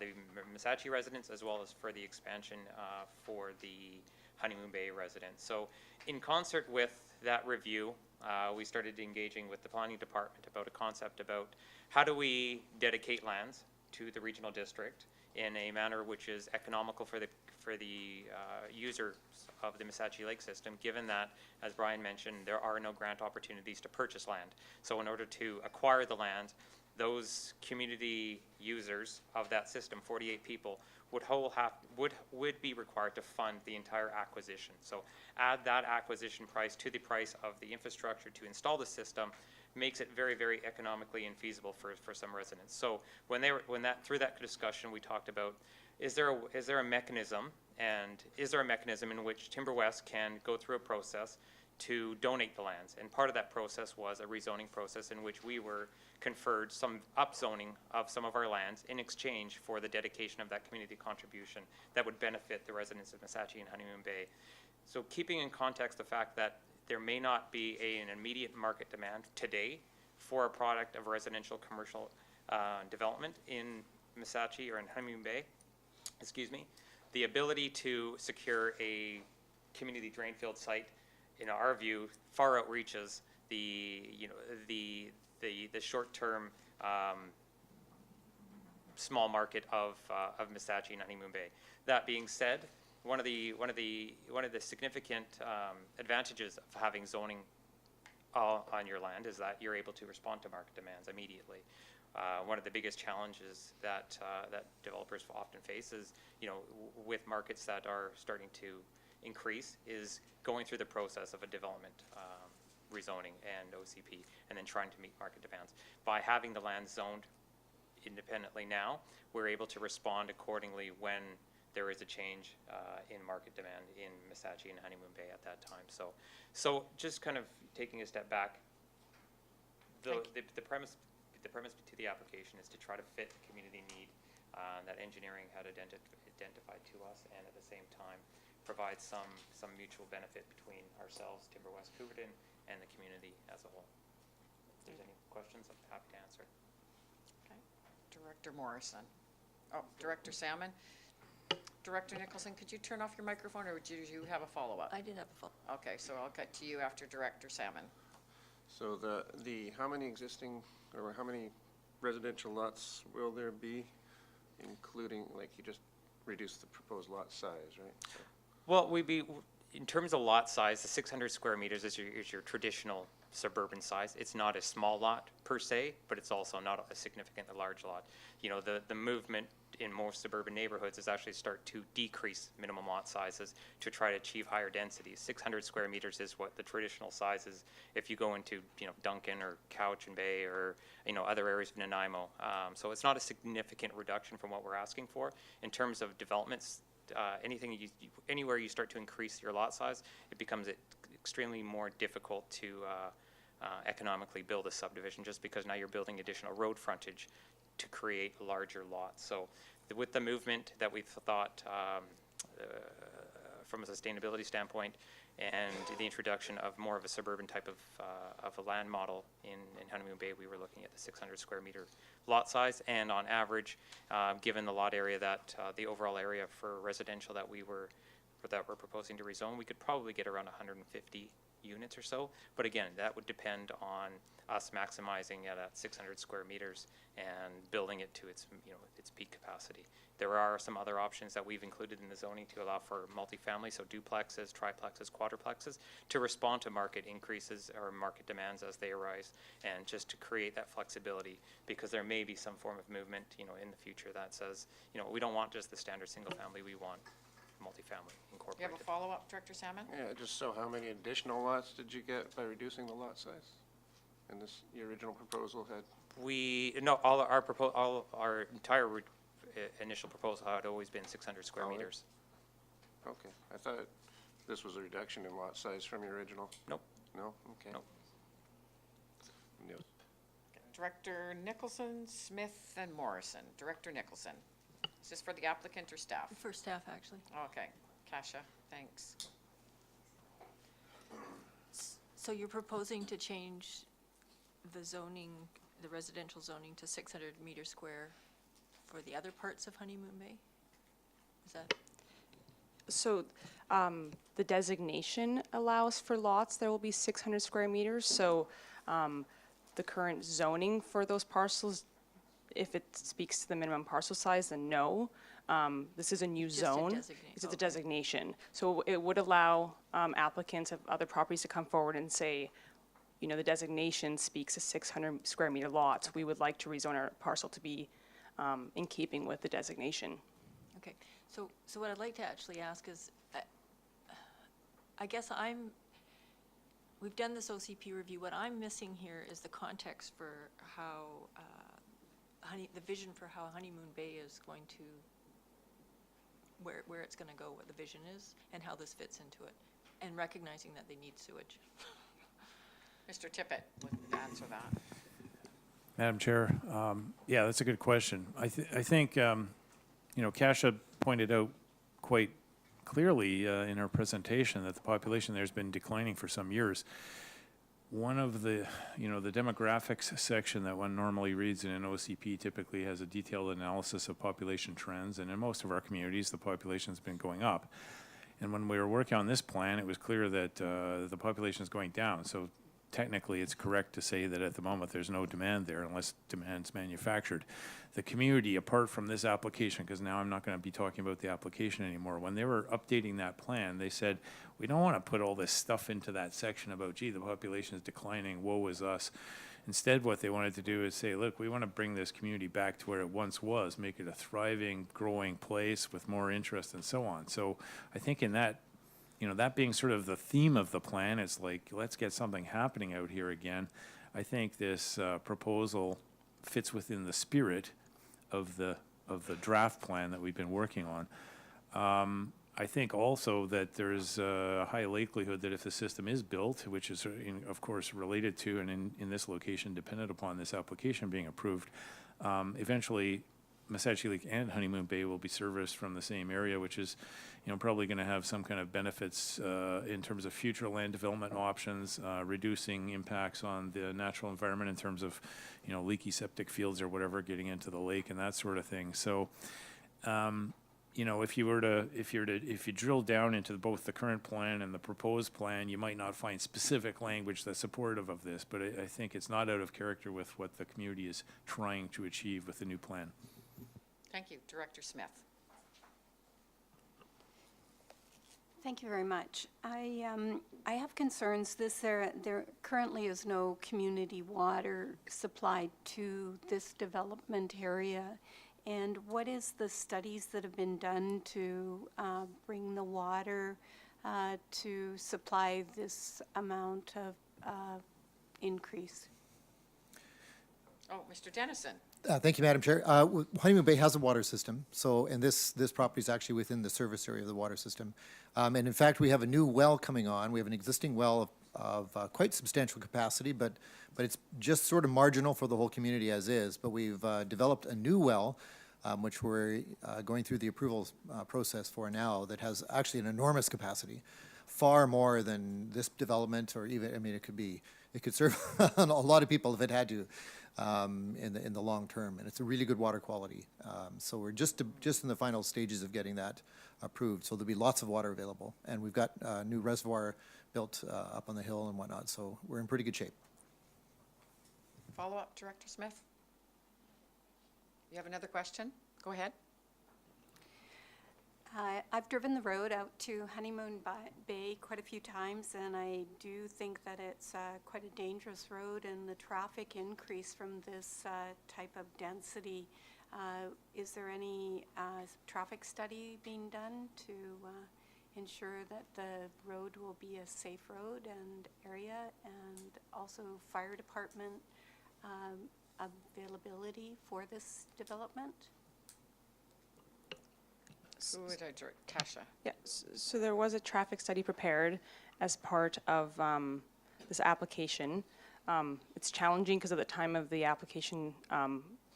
the Missachi residents, as well as for the expansion for the Honeymoon Bay residents. So in concert with that review, we started engaging with the planning department about a concept about how do we dedicate lands to the regional district in a manner which is economical for the users of the Missachi Lake system, given that, as Brian mentioned, there are no grant opportunities to purchase land. So in order to acquire the land, those community users of that system, 48 people, would be required to fund the entire acquisition. So add that acquisition price to the price of the infrastructure to install the system makes it very, very economically infeasible for some residents. So through that discussion, we talked about, is there a mechanism, and is there a mechanism in which Timber West can go through a process to donate the lands? And part of that process was a rezoning process in which we were conferred some upzoning of some of our lands in exchange for the dedication of that community contribution that would benefit the residents of Missachi and Honeymoon Bay. So keeping in context the fact that there may not be an immediate market demand today for a product of residential commercial development in Missachi or in Honeymoon Bay, the ability to secure a community drainfield site, in our view, far outreaches the short-term small market of Missachi and Honeymoon Bay. That being said, one of the significant advantages of having zoning on your land is that you're able to respond to market demands immediately. One of the biggest challenges that developers often face is, with markets that are starting to increase, is going through the process of a development rezoning and OCP, and then trying to meet market demands. By having the land zoned independently now, we're able to respond accordingly when there is a change in market demand in Missachi and Honeymoon Bay at that time. So just kind of taking a step back, the premise to the application is to try to fit the community need that engineering had identified to us, and at the same time provide some mutual benefit between ourselves, Timber West Coubertin, and the community as a whole. If there's any questions, I'm happy to answer. Okay. Director Morrison. Oh, Director Salmon. Director Nicholson, could you turn off your microphone, or did you have a follow-up? I did have a follow-up. Okay, so I'll cut to you after Director Salmon. So how many existing, or how many residential lots will there be, including, like, you just reduced the proposed lot size, right? So. Well, in terms of lot size, the 600 square meters is your traditional suburban size. It's not a small lot per se, but it's also not a significantly large lot. The movement in most suburban neighborhoods is actually start to decrease minimum lot sizes to try to achieve higher densities. 600 square meters is what the traditional size is if you go into Duncan or Cowichan Bay or other areas of Nanaimo. So it's not a significant reduction from what we're asking for. In terms of developments, anywhere you start to increase your lot size, it becomes extremely more difficult to economically build a subdivision, just because now you're building additional road frontage to create larger lots. So with the movement that we've thought from a sustainability standpoint, and the introduction of more of a suburban type of a land model in Honeymoon Bay, we were looking at the 600 square meter lot size, and on average, given the lot area that the overall area for residential that we're proposing to rezone, we could probably get around 150 units or so. But again, that would depend on us maximizing it at 600 square meters and building it to its peak capacity. There are some other options that we've included in the zoning to allow for multifamily, so duplexes, triplexes, quadruplexes, to respond to market increases or market demands as they arise, and just to create that flexibility, because there may be some form of movement in the future that says, we don't want just the standard single family, we want multifamily incorporated. You have a follow-up, Director Salmon? Yeah, just so how many additional lots did you get by reducing the lot size? And your original proposal had? Our entire initial proposal had always been 600 square meters. Okay, I thought this was a reduction in lot size from your original. Nope. No? Okay. Nope. No. Director Nicholson, Smith, and Morrison. Director Nicholson. Is this for the applicant or staff? For staff, actually. Okay. Kasia, thanks. So you're proposing to change the zoning, the residential zoning, to 600 meter square for the other parts of Honeymoon Bay? Is that, So the designation allows for lots that will be 600 square meters. So the current zoning for those parcels, if it speaks to the minimum parcel size, then no. This is a new Just a zone. designate- It's a okay. designation. So it would allow applicants of other properties to come forward and say, you know, the designation speaks to 600 square meter lots. We would like to rezone our parcel to be in keeping with the designation. okay. So what I'd like to actually ask is, I guess we've done this OCP review. What I'm missing here is the context for how, the vision for how Honeymoon Bay is going to, where it's gonna go, what the vision is, and how this fits into it, and recognizing that they need sewage. Mr. Tippett would answer that. Madam Chair, yeah, that's a good question. I think, Kasia pointed out quite clearly in her presentation that the population there's been declining for some years. One of the, the demographics section that one normally reads in an OCP typically has a detailed analysis of population trends, and in most of our communities, the population's been going up. And when we were working on this plan, it was clear that the population is going down. So technically, it's correct to say that at the moment, there's no demand there unless demand's manufactured. The community, apart from this application, because now I'm not going to be talking about the application anymore, when they were updating that plan, they said, we don't want to put all this stuff into that section about, gee, the population is declining, woe is us. Instead, what they wanted to do is say, look, we want to bring this community back to where it once was, make it a thriving, growing place with more interest and so on. So I think in that, that being sort of the theme of the plan, it's like, let's get something happening out here again. I think this proposal fits within the spirit of the draft plan that we've been working on. I think also that there's a high likelihood that if the system is built, which is of course related to and in this location dependent upon this application being approved, eventually Massachi Lake and Honeymoon Bay will be serviced from the same area, which is, probably going to have some kind of benefits in terms of future land development options, reducing impacts on the natural environment in terms of, leaky septic fields or whatever getting into the lake and that sort of thing. So, if you drill down into both the current plan and the proposed plan, you might not find specific language that's supportive of this, but I think it's not out of character with what the community is trying to achieve with the new plan. Thank you. Director Smith. Thank you very much. I have concerns. There currently is no community water supplied to this development area. And what is the studies that have been done to bring the water to supply this amount of increase? Oh, Mr. Dennison. Thank you, Madam Chair. Honeymoon Bay has a water system, and this property is actually within the service area of the water system. And in fact, we have a new well coming on. We have an existing well of quite substantial capacity, but it's just sort of marginal for the whole community as is. But we've developed a new well, which we're going through the approval process for now, that has actually an enormous capacity, far more than this development, or even, it could serve a lot of people if it had to. In the long term, and it's a really good water quality. So we're just in the final stages of getting that approved. So there'll be lots of water available, and we've got a new reservoir built up on the hill and whatnot. So we're in pretty good shape. Follow-up, Director Smith? You have another question? Go ahead. I've driven the road out to Honeymoon Bay quite a few times, and I do think that it's quite a dangerous road, and the traffic increase from this type of density. Is there any traffic study being done to ensure that the road will be a safe road and area, and also fire department availability for this development? Who would I direct? Kasia. Yeah, so there was a traffic study prepared as part of this application. It's challenging because at the time of the application,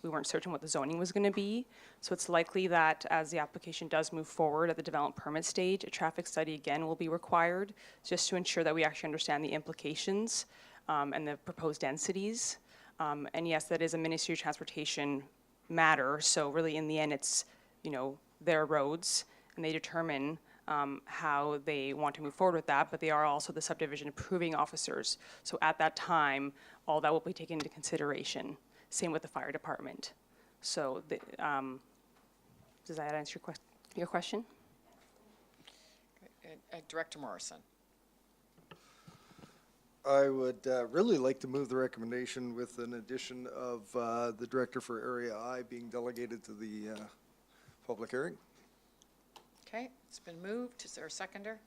we weren't certain what the zoning was going to be. So it's likely that as the application does move forward at the development permit stage, a traffic study again will be required just to ensure that we actually understand the implications and the proposed densities. And yes, that is a Ministry of Transportation matter. So really, in the end, it's, their roads, and they determine how they want to move forward with that, but they are also the subdivision approving officers. So at that time, all that will be taken into consideration. Same with the fire department. So, does that answer your question? Director Morrison. I would really like to move the recommendation with an addition of the Director for Area I being delegated to the public hearing. Okay, it's been moved. Is there a seconder?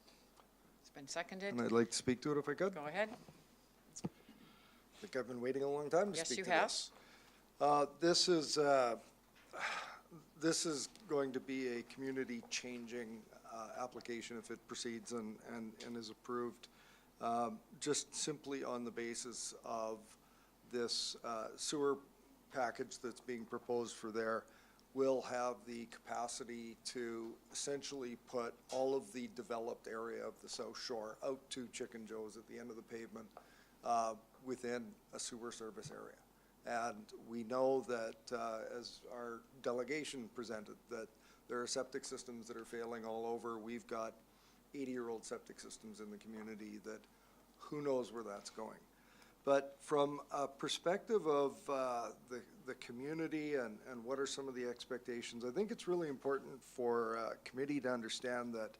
It's been seconded. And I'd like to speak to it if I could. Go ahead. I think I've been waiting a long time to Yes, speak you to have. this. This is going to be a community-changing application if it proceeds and is approved, just simply on the basis of this sewer package that's being proposed for there will have the capacity to essentially put all of the developed area of the South Shore out to Chicken Joe's at the end of the pavement within a sewer service area. And we know that, as our delegation presented, that there are septic systems that are failing all over. We've got 80-year-old septic systems in the community that who knows where that's going. But from a perspective of the community and what are some of the expectations, I think it's really important for committee to understand that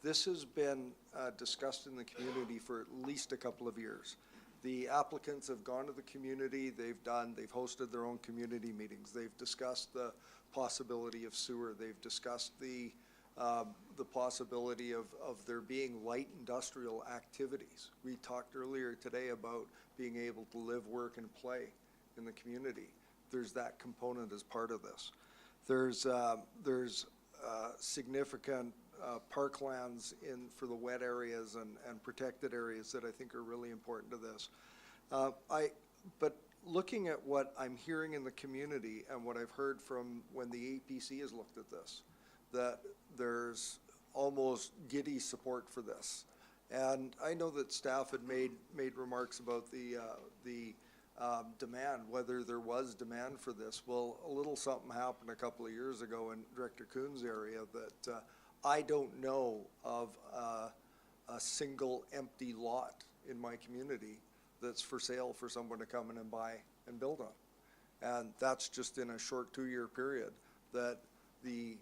this has been discussed in the community for at least a couple of years. The applicants have gone to the community, they've hosted their own community meetings, they've discussed the possibility of sewer, they've discussed the possibility of there being light industrial activities. We talked earlier today about being able to live, work, and play in the community. There's that component as part of this. There's significant parklands for the wet areas and protected areas that I think are really important to this. But looking at what I'm hearing in the community and what I've heard from when the APC has looked at this, that there's almost giddy support for this. And I know that staff had made remarks about the demand, whether there was demand for this. Well, a little something happened a couple of years ago in Director Kuhn's area that I don't know of a single empty lot in my community that's for sale for someone to come in and buy and build on. And that's just in a short 2-year period that the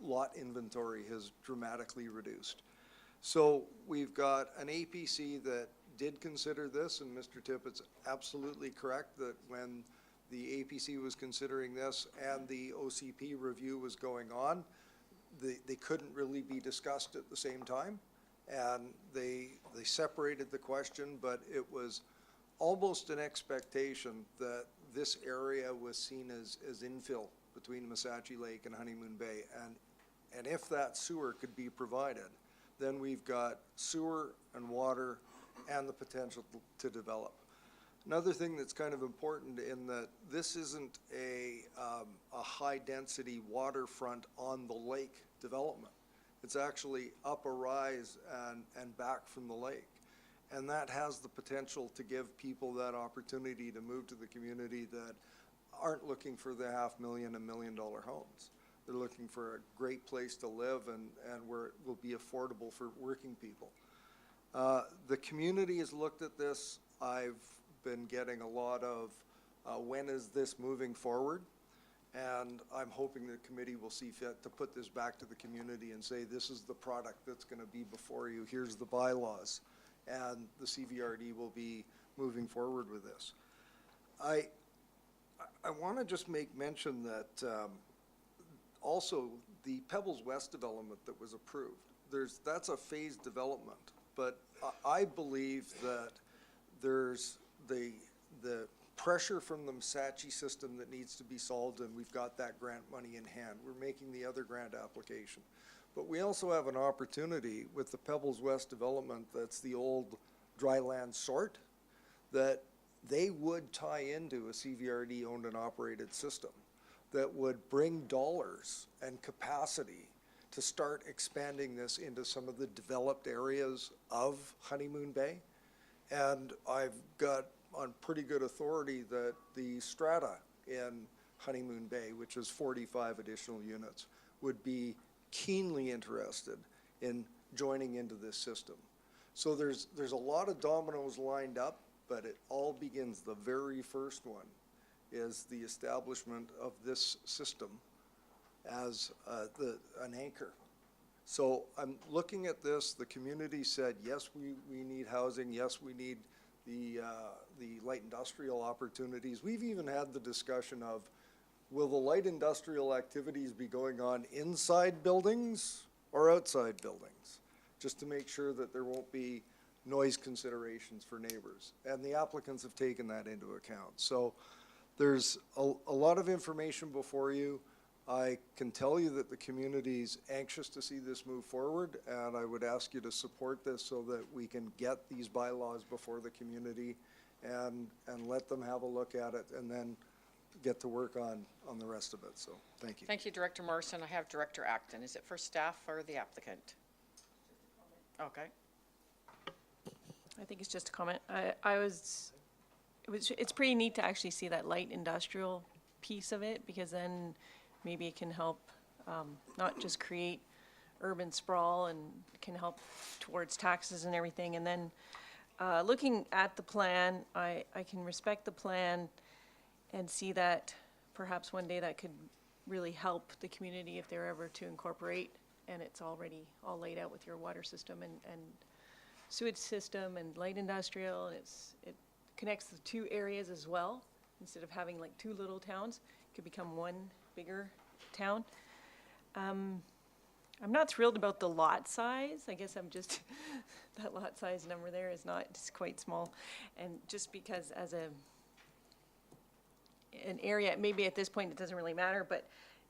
lot inventory has dramatically reduced. So we've got an APC that did consider this, and Mr. Tippett's absolutely correct that when the APC was considering this and the OCP review was going on, they couldn't really be discussed at the same time. And they separated the question, but it was almost an expectation that this area was seen as infill between Missachi Lake and Honeymoon Bay. And if that sewer could be provided, then we've got sewer and water and the potential to develop. Another thing that's kind of important in that this isn't a high-density waterfront on the lake development. It's actually up a rise and back from the lake. And that has the potential to give people that opportunity to move to the community that aren't looking for the $500,000 and $1 million homes. They're looking for a great place to live and where it will be affordable for working people. The community has looked at this. I've been getting a lot of when is this moving forward? And I'm hoping the committee will see fit to put this back to the community and say, this is the product that's going to be before you. Here's the bylaws. And the CVRD will be moving forward with this. I want to just make mention that also the Pebbles West development that was approved, that's a phased development. But I believe that there's the pressure from the Missachi system that needs to be solved, and we've got that grant money in hand. We're making the other grant application. But we also have an opportunity with the Pebbles West development that's the old dry land sort, that they would tie into a CVRD owned and operated system that would bring dollars and capacity to start expanding this into some of the developed areas of Honeymoon Bay. And I've got on pretty good authority that the strata in Honeymoon Bay, which is 45 additional units, would be keenly interested in joining into this system. So there's a lot of dominoes lined up, but it all begins, the very first one is the establishment of this system as an anchor. So I'm looking at this, the community said, yes, we need housing, yes, we need the light industrial opportunities. We've even had the discussion of, will the light industrial activities be going on inside buildings or outside buildings? Just to make sure that there won't be noise considerations for neighbors. And the applicants have taken that into account. So there's a lot of information before you. I can tell you that the community's anxious to see this move forward, and I would ask you to support this so that we can get these bylaws before the community and let them have a look at it and then get to work on the rest of it. So thank you. Thank you, Director Morrison. I have Director Acton. Is it for staff or the applicant? Okay. I think it's just a comment. It's pretty neat to actually see that light industrial piece of it, because then maybe it can help not just create urban sprawl, and can help towards taxes and everything. And then looking at the plan, I can respect the plan and see that perhaps one day that could really help the community if they're ever to incorporate, and it's already all laid out with your water system and sewage system and light industrial, and it connects the two areas as well. Instead of having like two little towns, it could become one bigger town. I'm not thrilled about the lot size. I guess I'm just, that lot size number there is not, it's quite small. And just because as an area, maybe at this point it doesn't really matter, but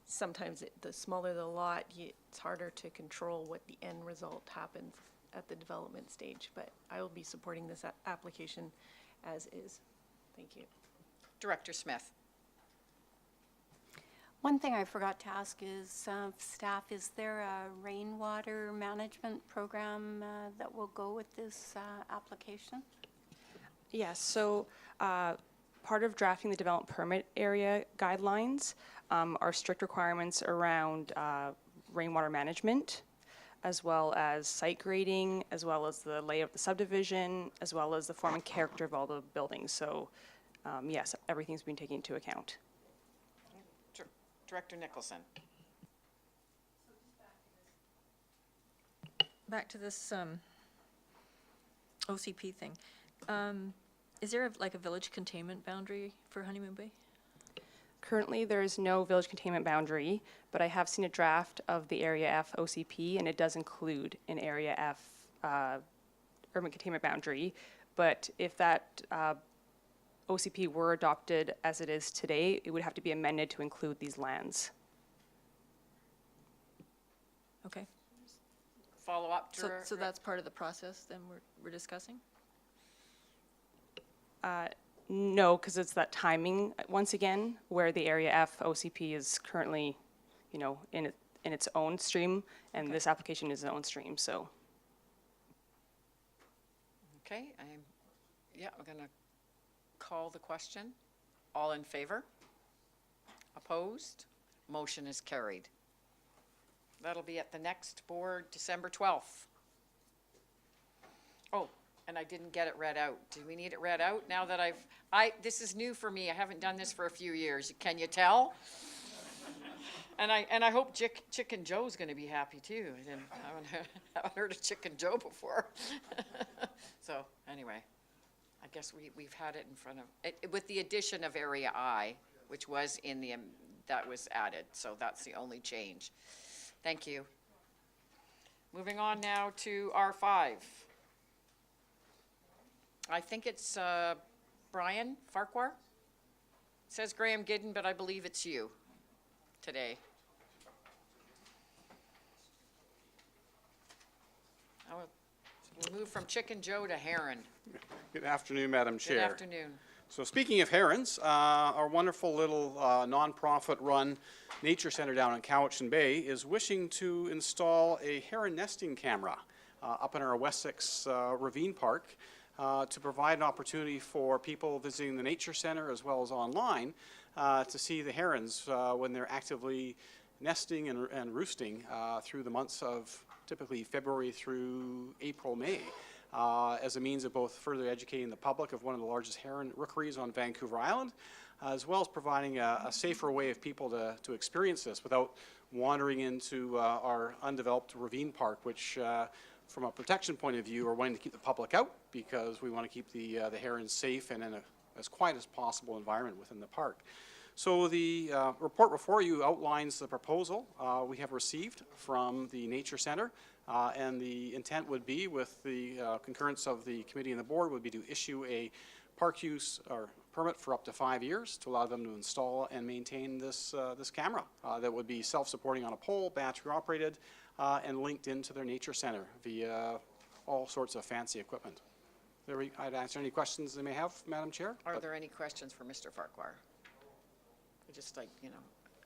sometimes the smaller the lot, it's harder to control what the end result happens at the development stage. But I will be supporting this application as is. Thank you. Director Smith. One thing I forgot to ask is, staff, is there a rainwater management program that will go with this application? Yes, so part of drafting the development permit area guidelines are strict requirements around rainwater management, as well as site grading, as well as the layout of the subdivision, as well as the form and character of all the buildings. So yes, everything's been taken into account. Director Nicholson. Back to this OCP thing. Is there like a village containment boundary for Honeymoon Bay? Currently, there is no village containment boundary, but I have seen a draft of the Area F OCP, and it does include an Area F urban containment boundary. But if that OCP were adopted as it is today, it would have to be amended to include these lands. Okay. Follow up. So that's part of the process then we're discussing? No, because it's that timing, once again, where the Area F OCP is currently, you know, in its own stream, and this application is its own stream, so. Okay, I'm going to call the question. All in favor? Opposed? Motion is carried. That'll be at the next board, December 12th. Oh, and I didn't get it read out. Do we need it read out now that this is new for me. I haven't done this for a few years. Can you tell? And I hope Chicken Joe's going to be happy too. I haven't heard of Chicken Joe before. So anyway, I guess we've had it in front of it with the addition of Area I, which was in the that was added. So that's the only change. Thank you. Moving on now to R5. I think it's Brian Farquhar. It says Graham Gidden, but I believe it's you today. We'll move from Chicken Joe to Heron. Good afternoon, Madam Chair. Good afternoon. So speaking of herons, our wonderful little nonprofit-run nature center down in Cowichan Bay is wishing to install a heron nesting camera up in our Wessex Ravine Park to provide an opportunity for people visiting the nature center as well as online to see the herons when they're actively nesting and roosting through the months of typically February through April, May, as a means of both further educating the public of one of the largest heron rookeries on Vancouver Island, as well as providing a safer way of people to experience this without wandering into our undeveloped ravine park, which from a protection point of view, we're wanting to keep the public out because we want to keep the herons safe and in as quiet as possible environment within the park. So the report before you outlines the proposal we have received from the Nature Center, and the intent would be, with the concurrence of the committee and the board, would be to issue a park use or permit for up to 5 years to allow them to install and maintain this this camera that would be self-supporting on a pole, battery operated, and linked into their Nature Center via all sorts of fancy equipment. I'd answer any questions they may have, Madam Chair. Are there any questions for Mr. Farquhar? Just like, you know,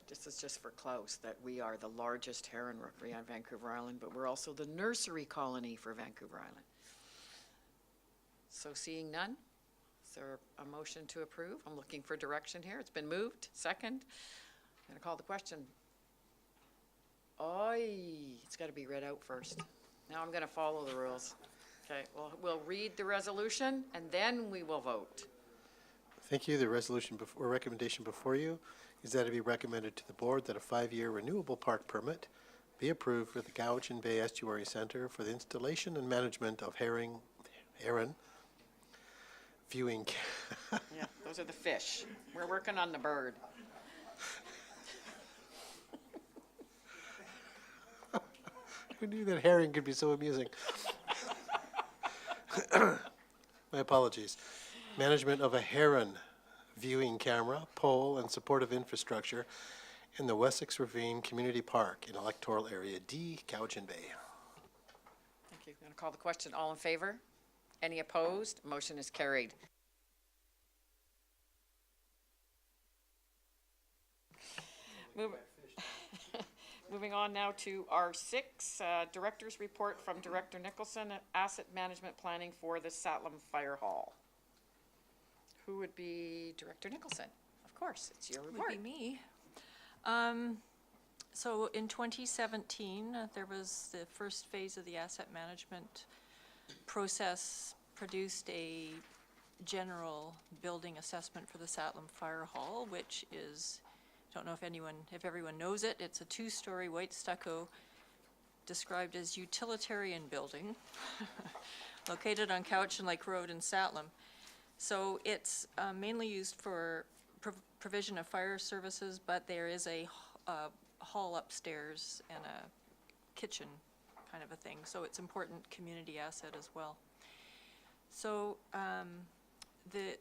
this is just for Klaus, that we are the largest heron rookery on Vancouver Island, but we're also the nursery colony for Vancouver Island. So seeing none, is there a motion to approve? I'm looking for direction here. It's been moved. Second. I'm going to call the question. It's got to be read out first. Now I'm going to follow the rules. Okay, well, we'll read the resolution and then we will vote. Thank you. The resolution or recommendation before you is that it be recommended to the board that a 5-year renewable park permit be approved for the Cowichan Bay Estuary Center for the installation and management of heron viewing. Yeah, those are the fish. We're working on the bird. Who knew that herring could be so amusing? My apologies. Management of a heron viewing camera, pole, and supportive infrastructure in the Wessex Ravine Community Park in Electoral Area D, Cowichan Bay. Thank you. I'm going to call the question. All in favor? Any opposed? Motion is carried. Moving on now to R6, Director's Report from Director Nicholson, Asset Management Planning for the Satlam Fire Hall. Who would be Director Nicholson? Of course, it's your report. Would be me. So in 2017, there was the first phase of the asset management process, produced a general building assessment for the Satlam Fire Hall, which is, I don't know if everyone knows it, it's a 2-story white stucco described as utilitarian building located on Cowichan Lake Road in Satlam. So it's mainly used for provision of fire services, but there is a hall upstairs and a kitchen kind of a thing. So it's important community asset as well. So the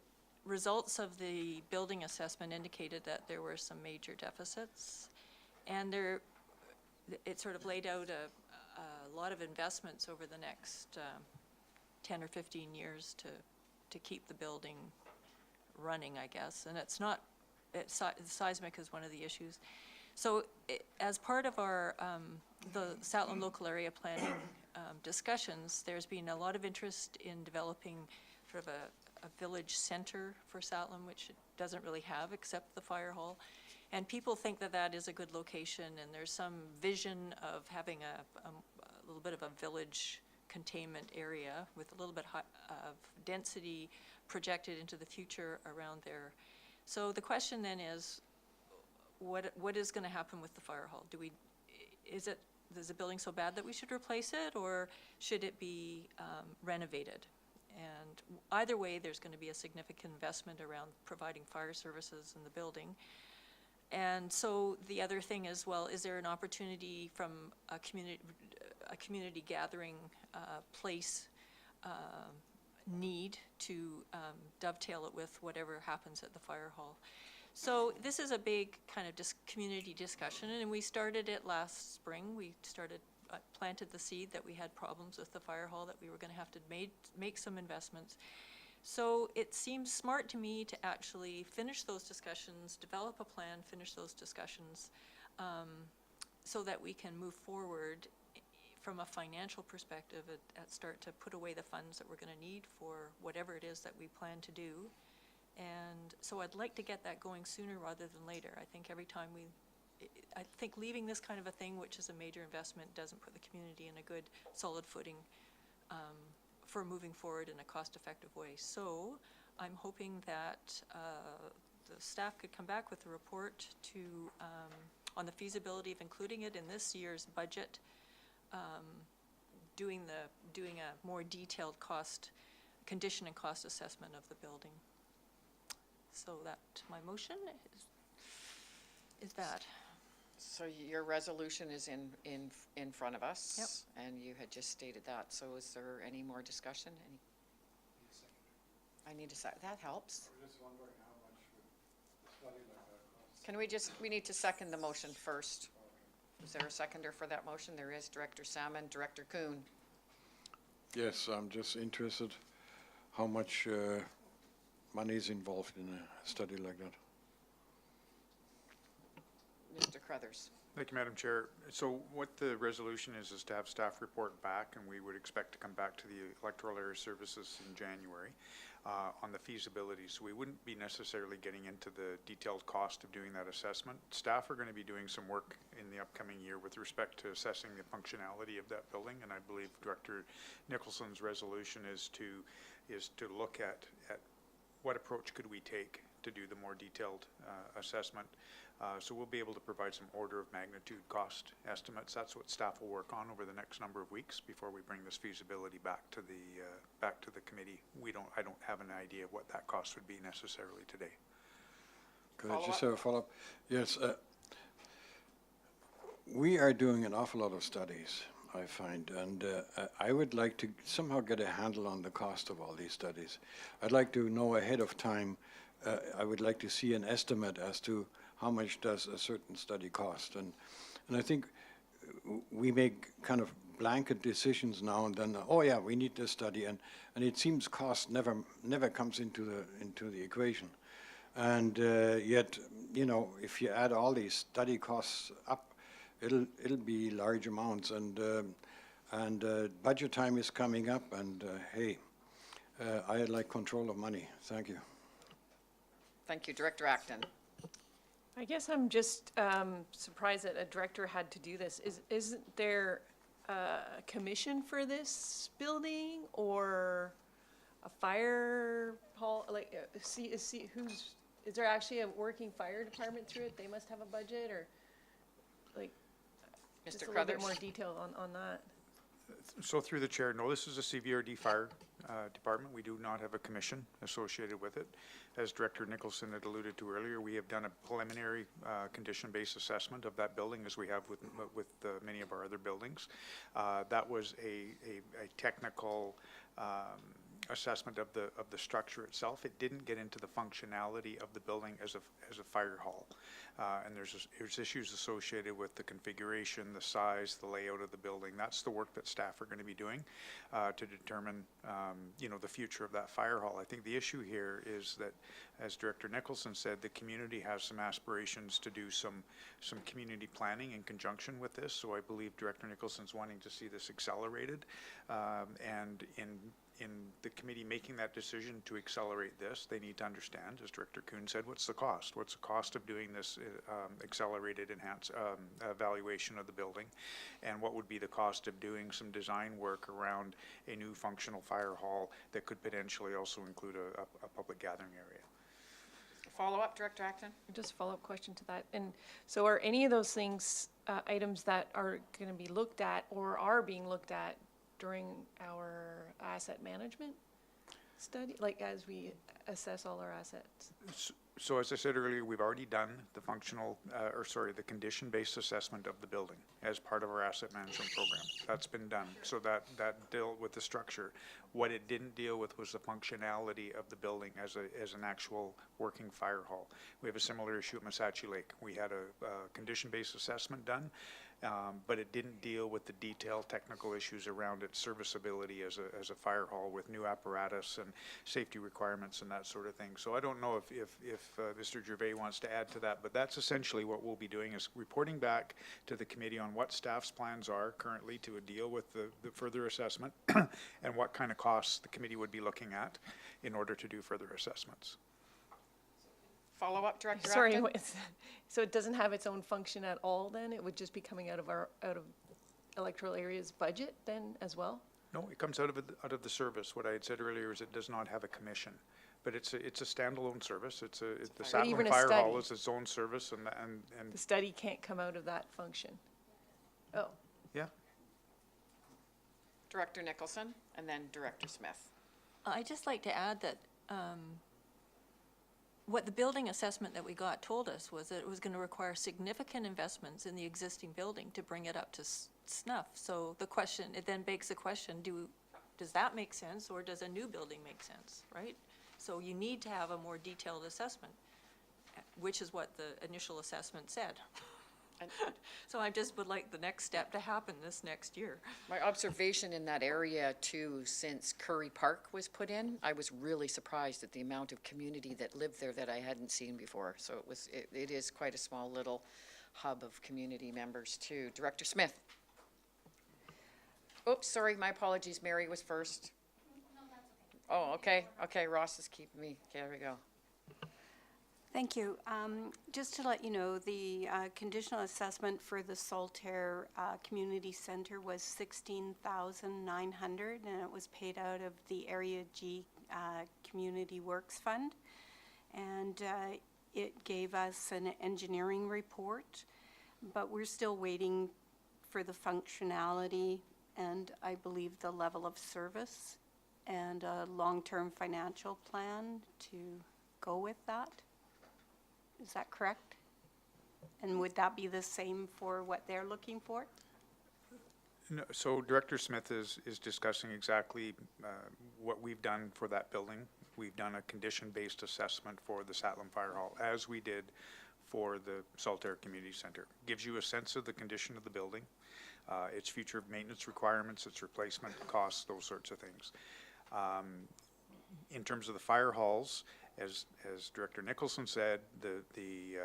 results of the building assessment indicated that there were some major deficits, and it sort of laid out a lot of investments over the next 10 or 15 years to keep the building running, I guess. And seismic is one of the issues. So as part of our the Satlam local area planning discussions, there's been a lot of interest in developing sort of a village center for Satlam, which it doesn't really have except the fire hall. And people think that that is a good location, and there's some vision of having a little bit of a village containment area with a little bit of density projected into the future around there. So the question then is, what is going to happen with the fire hall? Is the building so bad that we should replace it, or should it be renovated? And either way, there's going to be a significant investment around providing fire services in the building. And so the other thing is, well, is there an opportunity from a community gathering place need to dovetail it with whatever happens at the fire hall? So this is a big kind of community discussion, and we started it last spring. We planted the seed that we had problems with the fire hall, that we were going to have to make some investments. So it seems smart to me to actually finish those discussions, develop a plan, finish those discussions, so that we can move forward from a financial perspective and start to put away the funds that we're going to need for whatever it is that we plan to do, And so I'd like to get that going sooner rather than later. I think every time I think leaving this kind of a thing, which is a major investment, doesn't put the community in a good, solid footing for moving forward in a cost-effective way. So I'm hoping that the staff could come back with a report to, on the feasibility of including it in this year's budget, doing a more detailed condition and cost assessment of the building. So that, my motion is that. So your resolution is in front of us? Yep. And you had just stated that, so is there any more discussion? I need a second, that helps. Can we need to second the motion first. Is there a seconder for that motion? There is. Director Salmon, Director Kuhn. Yes, I'm just interested how much money is involved in a study like that. Mr. Crothers. Thank you, Madam Chair. So what the resolution is to have staff report back, and we would expect to come back to the Electoral Area Services in January on the feasibility. So we wouldn't be necessarily getting into the detailed cost of doing that assessment. Staff are going to be doing some work in the upcoming year with respect to assessing the functionality of that building, and I believe Director Nicholson's resolution is to look at what approach could we take to do the more detailed assessment. So we'll be able to provide some order of magnitude cost estimates. That's what staff will work on over the next number of weeks before we bring this feasibility back to the committee. I don't have an idea of what that cost would be necessarily today. Could I just have a follow-up? Yes. We are doing an awful lot of studies, I find, and I would like to somehow get a handle on the cost of all these studies. I'd like to know ahead of time. I would like to see an estimate as to how much does a certain study cost, and I think we make kind of blanket decisions now and then. Oh yeah, we need this study, and it seems cost never comes into the equation, and yet, you know, if you add all these study costs up, it'll be large amounts, and budget time is coming up, and hey, I'd like control of money. Thank you. Thank you, Director Acton. I guess I'm just surprised that a director had to do this. Isn't there a commission for this building or a fire hall? Like, is there actually a working fire department through it? They must have a budget, or like just a little bit more detail on that. So through the chair, no, this is a CVRD fire department. We do not have a commission associated with it. As Director Nicholson had alluded to earlier, we have done a preliminary condition-based assessment of that building, as we have with many of our other buildings. That was a technical assessment of the structure itself. It didn't get into the functionality of the building as a fire hall. And there's issues associated with the configuration, the size, the layout of the building. That's the work that staff are going to be doing to determine, you know, the future of that fire hall. I think the issue here is that, as Director Nicholson said, the community has some aspirations to do some community planning in conjunction with this. So I believe Director Nicholson's wanting to see this accelerated, and in the committee making that decision to accelerate this, they need to understand, as Director Kuhn said, what's the cost? What's the cost of doing this accelerated evaluation of the building? And what would be the cost of doing some design work around a new functional fire hall that could potentially also include a public gathering area? Follow-up, Director Acton? Just a follow-up question to that. And so are any of those things items that are going to be looked at or are being looked at during our asset management study, like as we assess all our assets? So as I said earlier, we've already done the the condition-based assessment of the building as part of our asset management program. That's been done. So that dealt with the structure. What it didn't deal with was the functionality of the building as an actual working fire hall. We have a similar issue at Massachi Lake. We had a condition-based assessment done, but it didn't deal with the detailed technical issues around its serviceability as a fire hall with new apparatus and safety requirements and that sort of thing. So I don't know if Mr. Gervais wants to add to that, but that's essentially what we'll be doing, is reporting back to the committee on what staff's plans are currently to deal with the further assessment and what kind of costs the committee would be looking at in order to do further assessments. Follow up, Director Sorry, Upton? so it doesn't have its own function at all then? It would just be coming out of electoral area's budget then as well? No, it comes out of the service. What I had said earlier is it does not have a commission, but it's a standalone service. The even Satlam a Fire Hall study. is its own service, and The study can't come out of that function? Oh, yeah. Director Nicholson, and then Director Smith. I'd just like to add that what the building assessment that we got told us was that it was going to require significant investments in the existing building to bring it up to snuff. So the question, it then begs the question, does that make sense, or does a new building make sense, right? So you need to have a more detailed assessment, which is what the initial assessment said. And So I just would like the next step to happen this next year. my observation in that area too, since Curry Park was put in, I was really surprised at the amount of community that lived there that I hadn't seen before. So it is quite a small little hub of community members too. Director Smith. Oops, sorry, my apologies. Mary was first. Oh, okay, okay, Ross is keeping me. Okay, there we go. Thank you. Just to let you know, the conditional assessment for the Saltaire Community Center was $16,900, and it was paid out of the Area G Community Works Fund. And it gave us an engineering report, but we're still waiting for the functionality and I believe the level of service and a long-term financial plan to go with that. Is that correct? And would that be the same for what they're looking for? No, so Director Smith is discussing exactly what we've done for that building. We've done a condition-based assessment for the Satlam Fire Hall, as we did for the Saltaire Community Center. Gives you a sense of the condition of the building, its future maintenance requirements, its replacement costs, those sorts of things. In terms of the fire halls, as Director Nicholson said, the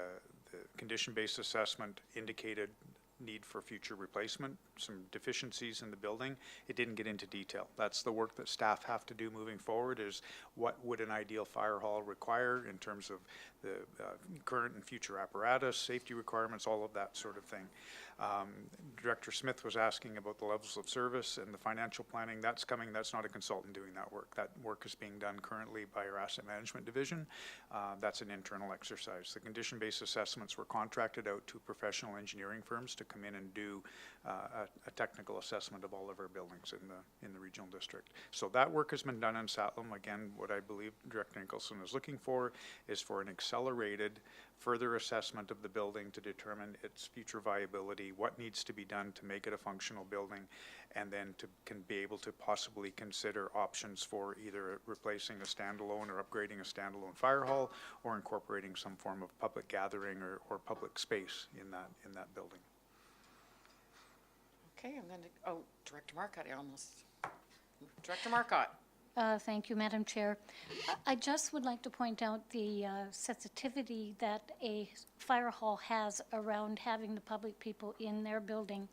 condition-based assessment indicated need for future replacement, some deficiencies in the building. It didn't get into detail. That's the work that staff have to do moving forward, is what would an ideal fire hall require in terms of the current and future apparatus, safety requirements, all of that sort of thing. Director Smith was asking about the levels of service and the financial planning. That's coming. That's not a consultant doing that work. That work is being done currently by our asset management division. That's an internal exercise. The condition-based assessments were contracted out to professional engineering firms to come in and do a technical assessment of all of our buildings in the regional district. So that work has been done in Satlam. Again, what I believe Director Nicholson is looking for is for an accelerated further assessment of the building to determine its future viability, what needs to be done to make it a functional building, and then can be able to possibly consider options for either replacing a standalone or upgrading a standalone fire hall, or incorporating some form of public gathering or public space in that building. Okay, and then, Director Marcotte, Director Marcotte. Thank you, Madam Chair. I just would like to point out the sensitivity that a fire hall has around having the public people in their building.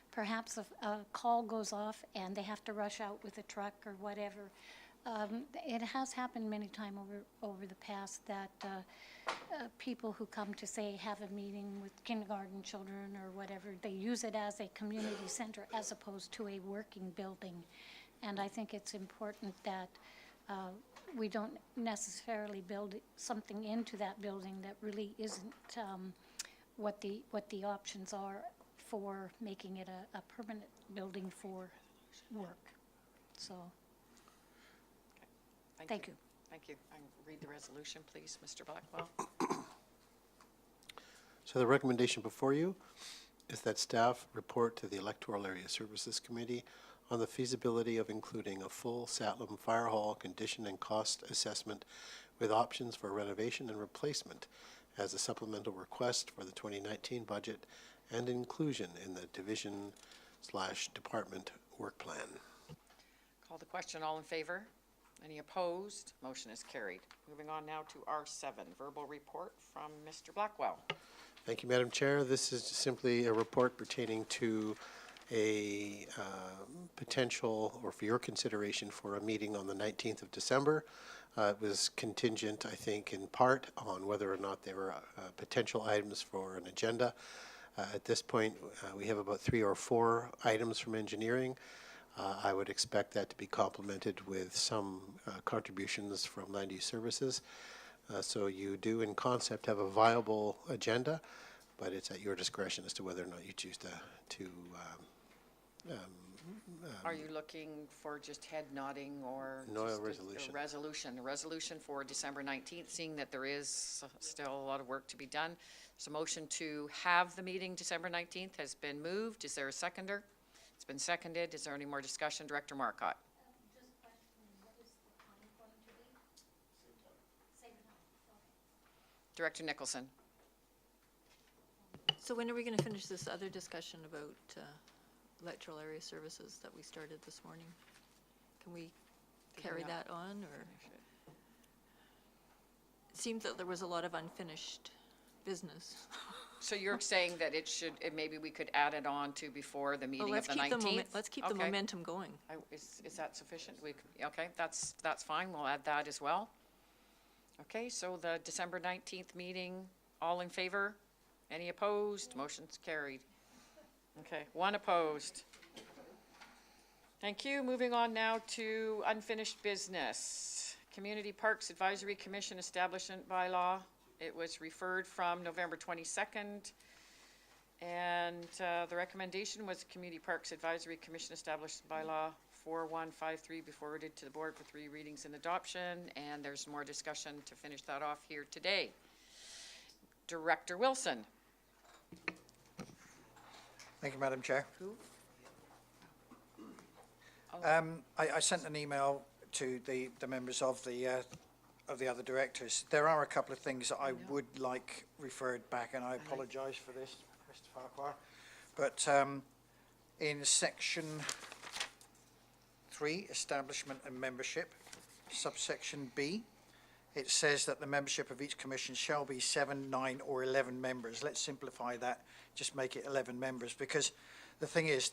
Perhaps a call goes off and they have to rush out with a truck or whatever. It has happened many times over the past that people who come to, say, have a meeting with kindergarten children or whatever, they use it as a community center as opposed to a working building. And I think it's important that we don't necessarily build something into that building that really isn't what the options are for making it a permanent building for work. So, thank you. Thank you. Read the resolution, please, Mr. Blackwell. So the recommendation before you is that staff report to the Electoral Area Services Committee on the feasibility of including a full Satlam Fire Hall condition and cost assessment with options for renovation and replacement as a supplemental request for the 2019 budget and inclusion in the division/department work plan. Call the question. All in favor? Any opposed? Motion is carried. Moving on now to R7, verbal report from Mr. Blackwell. Thank you, Madam Chair. This is simply a report pertaining to a potential, or for your consideration, for a meeting on the 19th of December. It was contingent, I think, in part on whether or not there were potential items for an agenda. At this point, we have about 3 or 4 items from engineering. I would expect that to be complemented with some contributions from land use services. So you do, in concept, have a viable agenda, but it's at your discretion as to whether or not you choose to Are you looking for just head nodding or? No, a just resolution. A resolution for December 19th, seeing that there is still a lot of work to be done. So motion to have the meeting December 19th has been moved. Is there a seconder? It's been seconded. Is there any more discussion? Director Marcotte. Director Nicholson. So when are we going to finish this other discussion about electoral area services that we started this morning? Can we carry that on, or? It seems that there was a lot of unfinished business. So you're saying that maybe we could add it on to before the meeting of the 19th? Let's keep the Okay. momentum going. Is that sufficient? Okay, that's fine. We'll add that as well. Okay, so the December 19th meeting, all in favor? Any opposed? Motion's carried. Okay, 1 opposed. Thank you. Moving on now to unfinished business. Community Parks Advisory Commission Establishment Bylaw. It was referred from November 22nd. And the recommendation was Community Parks Advisory Commission Establishment Bylaw 4153 be forwarded to the board for 3 readings and adoption. And there's more discussion to finish that off here today. Director Wilson. Thank you, Madam Chair. Who? I sent an email to the members of the other directors. There are a couple of things that I would like referred back, and I apologise for this, Mr. Farquhar. But in section 3, establishment and membership, subsection B, it says that the membership of each commission shall be 7, 9, or 11 members. Let's simplify that, just make it 11 members, because the thing is,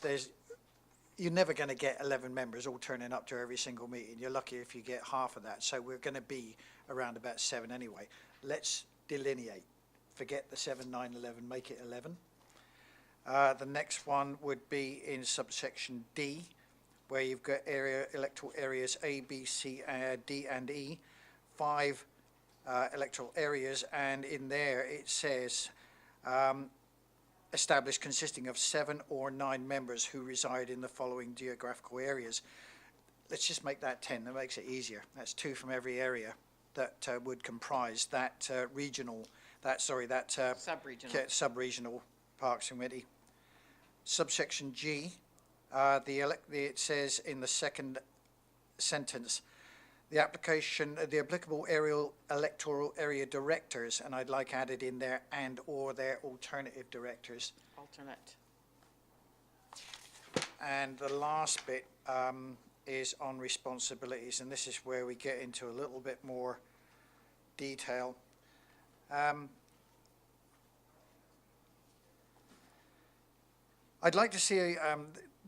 you're never going to get 11 members all turning up to every single meeting. You're lucky if you get half of that. So we're going to be around about 7 anyway. Let's delineate. Forget the 7, 9, 11, make it 11. The next one would be in subsection D, where you've got electoral areas A, B, C, D, and E. 5 electoral areas, and in there it says established consisting of 7 or 9 members who reside in the following geographical areas. Let's just make that 10. That makes it easier. That's 2 from every area that would comprise that sub-regional Parks Committee. Subsection G, it says in the second sentence, the applicable electoral area directors, and I'd like added in there, and or their alternative directors. Alternate. And the last bit is on responsibilities, and this is where we get into a little bit more detail. I'd like to see,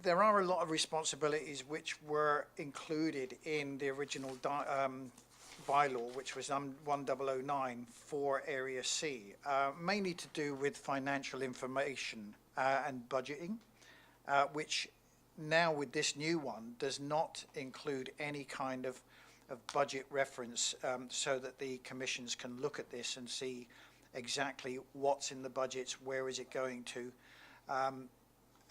there are a lot of responsibilities which were included in the original bylaw, which was 1009 for Area C, mainly to do with financial information and budgeting, which now with this new one does not include any kind of budget reference, so that the commissions can look at this and see exactly what's in the budgets, where is it going to,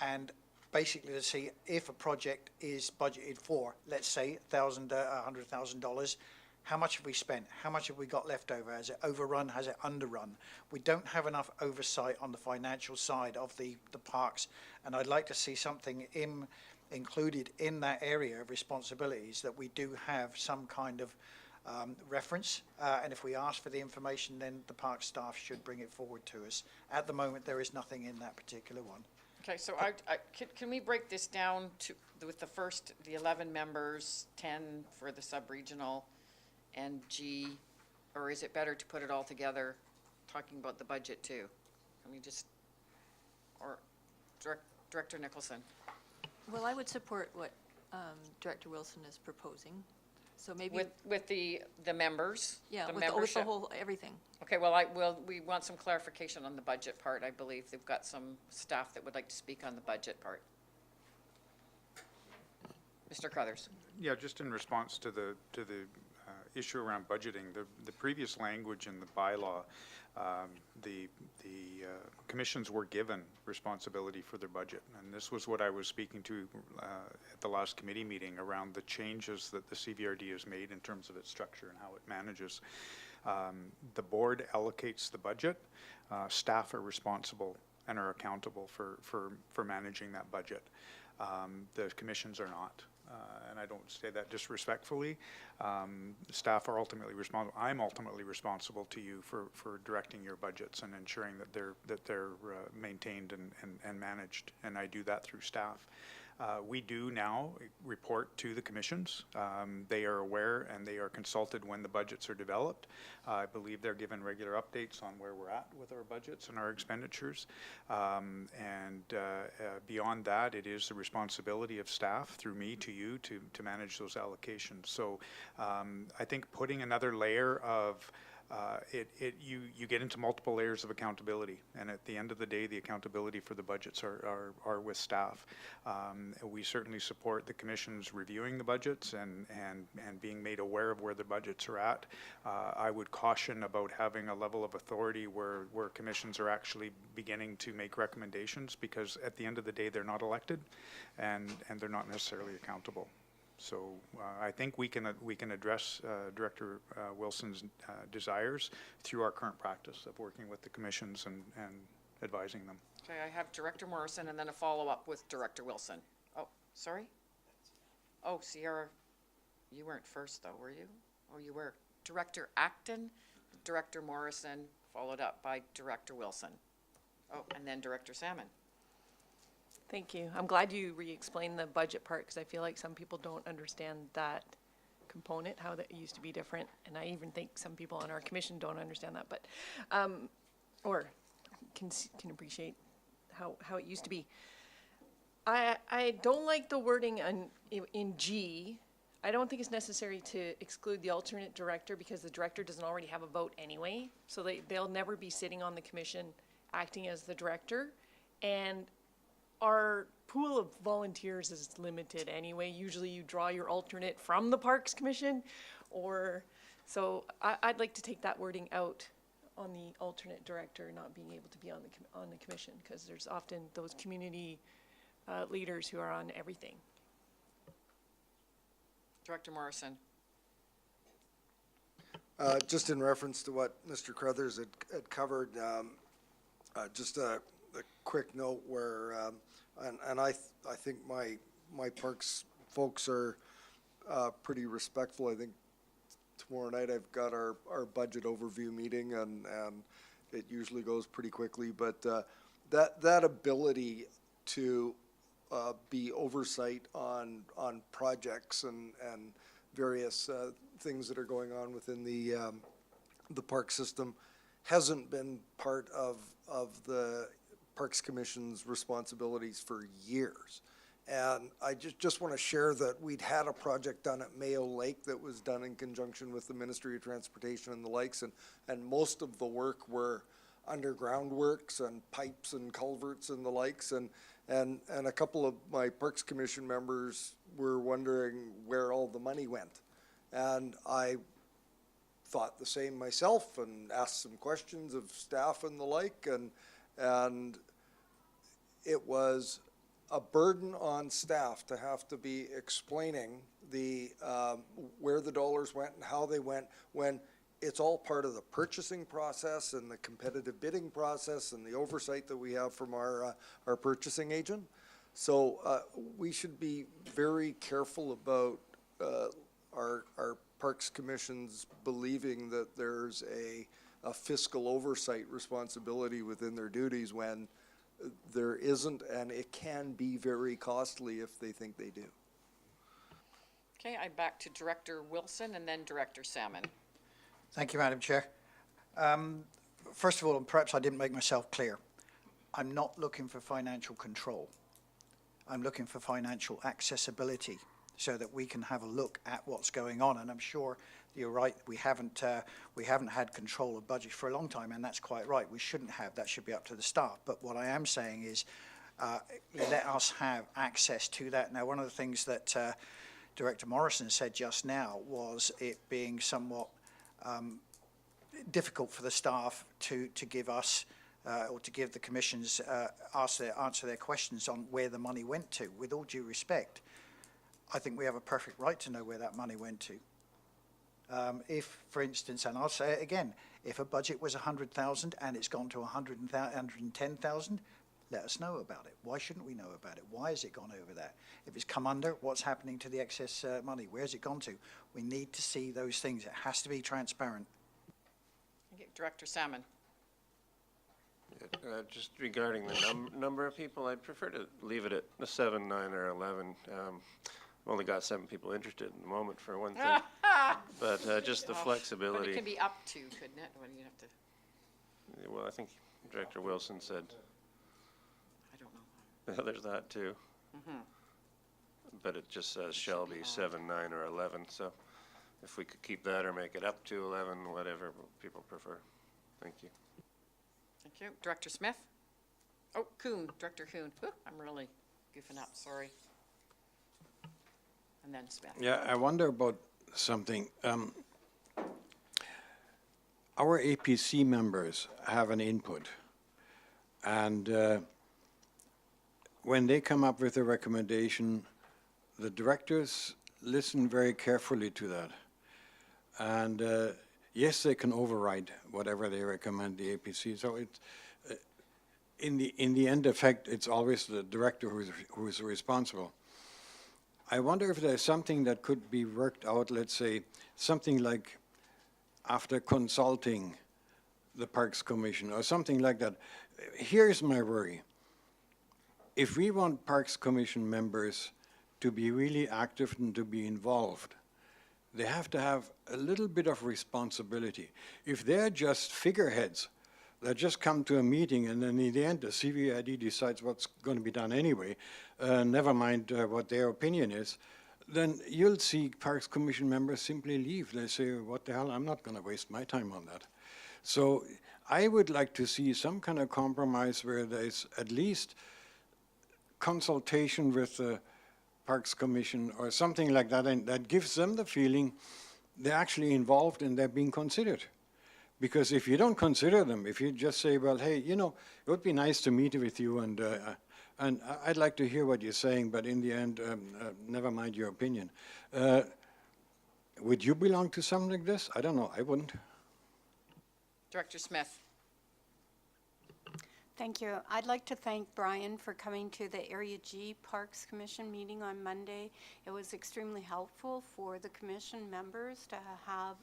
and basically to see if a project is budgeted for, let's say, $100,000, how much have we spent? How much have we got left over? Has it overrun? Has it underrun? We don't have enough oversight on the financial side of the parks, and I'd like to see something included in that area of responsibilities, that we do have some kind of reference, and if we ask for the information, then the park staff should bring it forward to us. At the moment, there is nothing in that particular one. Okay, so can we break this down with the 11 members, 10 for the sub-regional and G, or is it better to put it all together, talking about the budget too? Can we just, or Director Nicholson. Well, I would support what Director Wilson is proposing. So maybe, With the members? yeah, the with the membership? whole, everything. Okay, well, we want some clarification on the budget part. I believe they've got some staff that would like to speak on the budget part. Mr. Crothers. Yeah, just in response to the issue around budgeting, the previous language in the bylaw, the commissions were given responsibility for their budget. And this was what I was speaking to at the last committee meeting around the changes that the CVRD has made in terms of its structure and how it manages. The board allocates the budget. Staff are responsible and are accountable for managing that budget. The commissions are not. And I don't say that disrespectfully. Staff are ultimately responsible. I'm ultimately responsible to you for directing your budgets and ensuring that they're maintained and managed. And I do that through staff. We do now report to the commissions. They are aware and they are consulted when the budgets are developed. I believe they're given regular updates on where we're at with our budgets and our expenditures. Beyond that, it is the responsibility of staff through me to you to manage those allocations. So I think putting another layer of you get into multiple layers of accountability, and at the end of the day, the accountability for the budgets are with staff. We certainly support the commissions reviewing the budgets and being made aware of where the budgets are at. I would caution about having a level of authority where commissions are actually beginning to make recommendations, because at the end of the day, they're not elected, and they're not necessarily accountable. So I think we can address Director Wilson's desires through our current practice of working with the commissions and advising them. Okay, I have Director Morrison and then a follow-up with Director Wilson. Oh, sorry? Oh, Sierra, you weren't first though, were you? Oh, you were. Director Acton, Director Morrison, followed up by Director Wilson. Oh, and then Director Salmon. Thank you. I'm glad you re-explained the budget part, because I feel like some people don't understand that component, how that used to be different. And I even think some people on our commission don't understand that, but, or can appreciate how it used to be. I don't like the wording in G. I don't think it's necessary to exclude the alternate director, because the director doesn't already have a vote anyway. So they'll never be sitting on the commission acting as the director. And our pool of volunteers is limited anyway. Usually you draw your alternate from the Parks Commission, so I'd like to take that wording out on the alternate director not being able to be on the commission, because there's often those community leaders who are on everything. Director Morrison. Just in reference to what Mr. Crothers had covered, just a quick note where, and I think my parks folks are pretty respectful. I think tomorrow night I've got our budget overview meeting, and it usually goes pretty quickly. But that ability to be oversight on projects and various things that are going on within the park system hasn't been part of the Parks Commission's responsibilities for years. And I just want to share that we'd had a project done at Mayo Lake that was done in conjunction with the Ministry of Transportation and the likes, and most of the work were underground works and pipes and culverts and the likes, and a couple of my Parks Commission members were wondering where all the money went. And I thought the same myself and asked some questions of staff and the like, and it was a burden on staff to have to be explaining where the dollars went and how they went, when it's all part of the purchasing process and the competitive bidding process and the oversight that we have from our purchasing agent. So we should be very careful about our Parks Commissions believing that there's a fiscal oversight responsibility within their duties when there isn't, and it can be very costly if they think they do. Okay, I'm back to Director Wilson and then Director Salmon. Thank you, Madam Chair. First of all, and perhaps I didn't make myself clear, I'm not looking for financial control. I'm looking for financial accessibility so that we can have a look at what's going on. And I'm sure you're right, we haven't had control of budget for a long time, and that's quite right. We shouldn't have. That should be up to the staff. But what I am saying is, let us have access to that. Now, one of the things that Director Morrison said just now was it being somewhat difficult for the staff to give us or to give the commissions answer their questions on where the money went to. With all due respect, I think we have a perfect right to know where that money went to. If, for instance, and I'll say it again, if a budget was 100,000 and it's gone to 110,000, let us know about it. Why shouldn't we know about it? Why has it gone over that? If it's come under, what's happening to the excess money? Where's it gone to? We need to see those things. It has to be transparent. Okay, Director Salmon. Just regarding the number of people, I'd prefer to leave it at the 7, 9, or 11. I've only got 7 people interested in the moment for one thing, but just the flexibility. But it can be up to, couldn't it? When you have to. Well, I think Director Wilson said. I don't know. There's that too. But it just says shall be 7, 9, or 11. So if we could keep that or make it up to 11, whatever people prefer. Thank you. Thank you. Director Smith? Oh, Kuhn, Director Kuhn. Ooh, I'm really goofing up, sorry. And then Smith. Yeah, I wonder about something. Our APC members have an input, and when they come up with a recommendation, the directors listen very carefully to that. And yes, they can override whatever they recommend the APC. So it's in the end effect, it's always the director who's responsible. I wonder if there's something that could be worked out, let's say, something like after consulting the Parks Commission or something like that. Here's my worry. If we want Parks Commission members to be really active and to be involved, they have to have a little bit of responsibility. If they're just figureheads that just come to a meeting and then in the end the CVID decides what's going to be done anyway, never mind what their opinion is, then you'll see Parks Commission members simply leave. They say, what the hell, I'm not going to waste my time on that. So I would like to see some kind of compromise where there's at least consultation with the Parks Commission or something like that, and that gives them the feeling they're actually involved and they're being considered. Because if you don't consider them, if you just say, well, hey, you know, it would be nice to meet with you and I'd like to hear what you're saying, but in the end, never mind your opinion. Would you belong to something like this? I don't know, I wouldn't. Director Smith. Thank you. I'd like to thank Brian for coming to the Area G Parks Commission meeting on Monday. It was extremely helpful for the commission members to have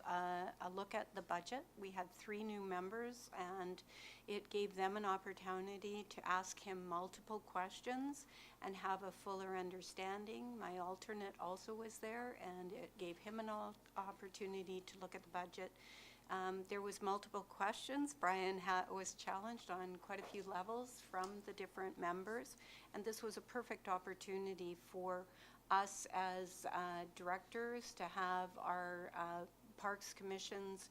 a look at the budget. We had 3 new members and it gave them an opportunity to ask him multiple questions and have a fuller understanding. My alternate also was there and it gave him an opportunity to look at the budget. There was multiple questions. Brian was challenged on quite a few levels from the different members, and this was a perfect opportunity for us as directors to have our Parks Commissions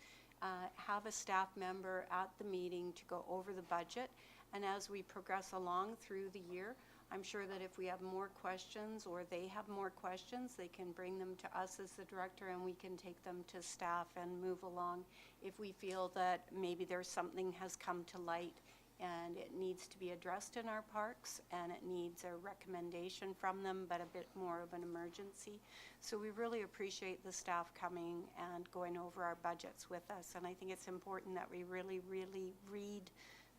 have a staff member at the meeting to go over the budget. And as we progress along through the year, I'm sure that if we have more questions or they have more questions, they can bring them to us as the director and we can take them to staff and move along if we feel that maybe there's something has come to light and it needs to be addressed in our parks and it needs a recommendation from them, but a bit more of an emergency. So we really appreciate the staff coming and going over our budgets with us. And I think it's important that we really, really read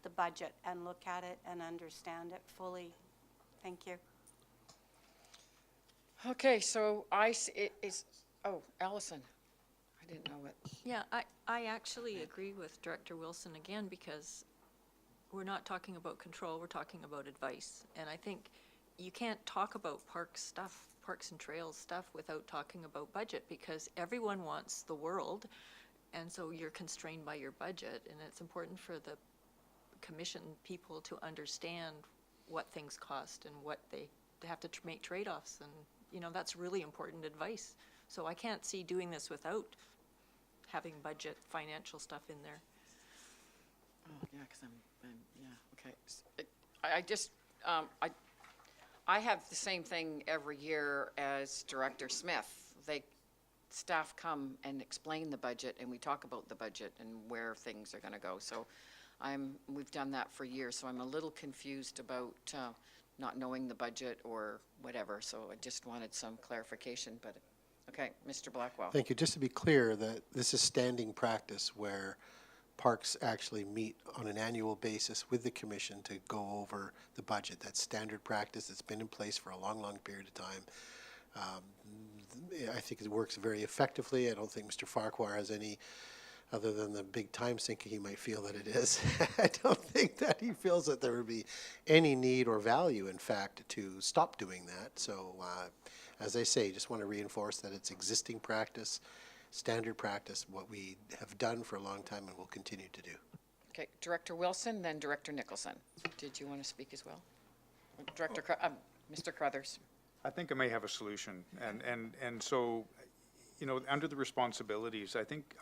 the budget and look at it and understand it fully. Thank you. Okay, so oh, Allison, I didn't know it. Yeah, I actually agree with Director Wilson again, because we're not talking about control, we're talking about advice. And I think you can't talk about parks and trails stuff without talking about budget, because everyone wants the world, and so you're constrained by your budget, and it's important for the commission people to understand what things cost and what they have to make trade-offs, and, you know, that's really important advice. So I can't see doing this without having budget, financial stuff in there. Oh, yeah, because yeah, okay. I just, I have the same thing every year as Director Smith. Staff come and explain the budget, and we talk about the budget and where things are gonna go. So we've done that for years, so I'm a little confused about not knowing the budget or whatever. So I just wanted some clarification, but, okay, Mr. Blackwell. Thank you. Just to be clear, that this is standing practice where parks actually meet on an annual basis with the commission to go over the budget. That's standard practice. It's been in place for a long, long period of time. I think it works very effectively. I don't think Mr. Farquhar has any, other than the big time sinker he might feel that it is. I don't think that he feels that there would be any need or value, in fact, to stop doing that. So, as I say, just want to reinforce that it's existing practice, standard practice, what we have done for a long time and will continue to do. Okay, Director Wilson, then Director Nicholson. Did you want to speak as well? Mr. Crothers. I think I may have a solution, and so, you know, under the responsibilities, I think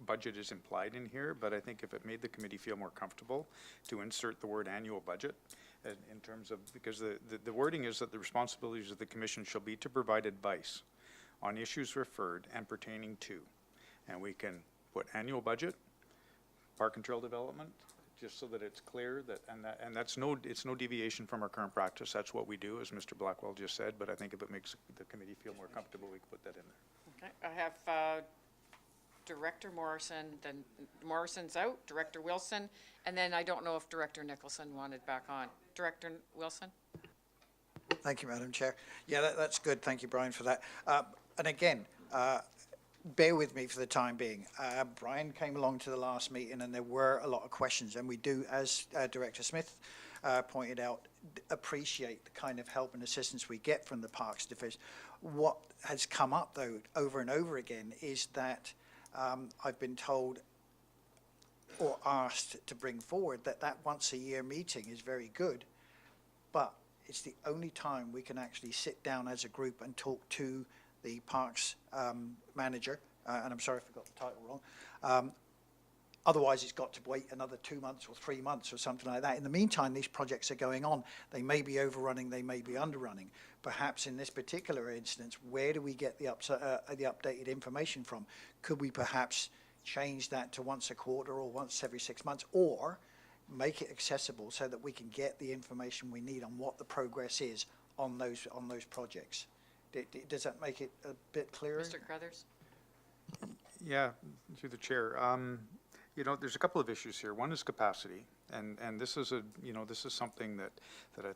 budget is implied in here, but I think if it made the committee feel more comfortable to insert the word annual budget in terms of, because the wording is that the responsibilities of the commission shall be to provide advice on issues referred and pertaining to, and we can put annual budget, park and trail development, just so that it's clear that, and that's it's no deviation from our current practice. That's what we do, as Mr. Blackwell just said, but I think if it makes the committee feel more comfortable, we can put that in there. Okay, I have Director Morrison, then Morrison's out, Director Wilson, and then I don't know if Director Nicholson wanted back on. Director Wilson? Thank you, Madam Chair. Yeah, that's good. Thank you, Brian, for that. And again, bear with me for the time being. Brian came along to the last meeting and there were a lot of questions, and we do, as Director Smith pointed out, appreciate the kind of help and assistance we get from the Parks Division. What has come up, though, over and over again is that I've been told or asked to bring forward that once-a-year meeting is very good, but it's the only time we can actually sit down as a group and talk to the parks manager, and I'm sorry if I got the title wrong. Otherwise, it's got to wait another 2 months or 3 months or something like that. In the meantime, these projects are going on. They may be overrunning, they may be underrunning. Perhaps in this particular instance, where do we get the updated information from? Could we perhaps change that to once a quarter or once every 6 months, or make it accessible so that we can get the information we need on what the progress is on those projects? Does that make it a bit clearer? Mr. Crothers? Yeah, through the chair. You know, there's a couple of issues here. One is capacity, and this is this is something that I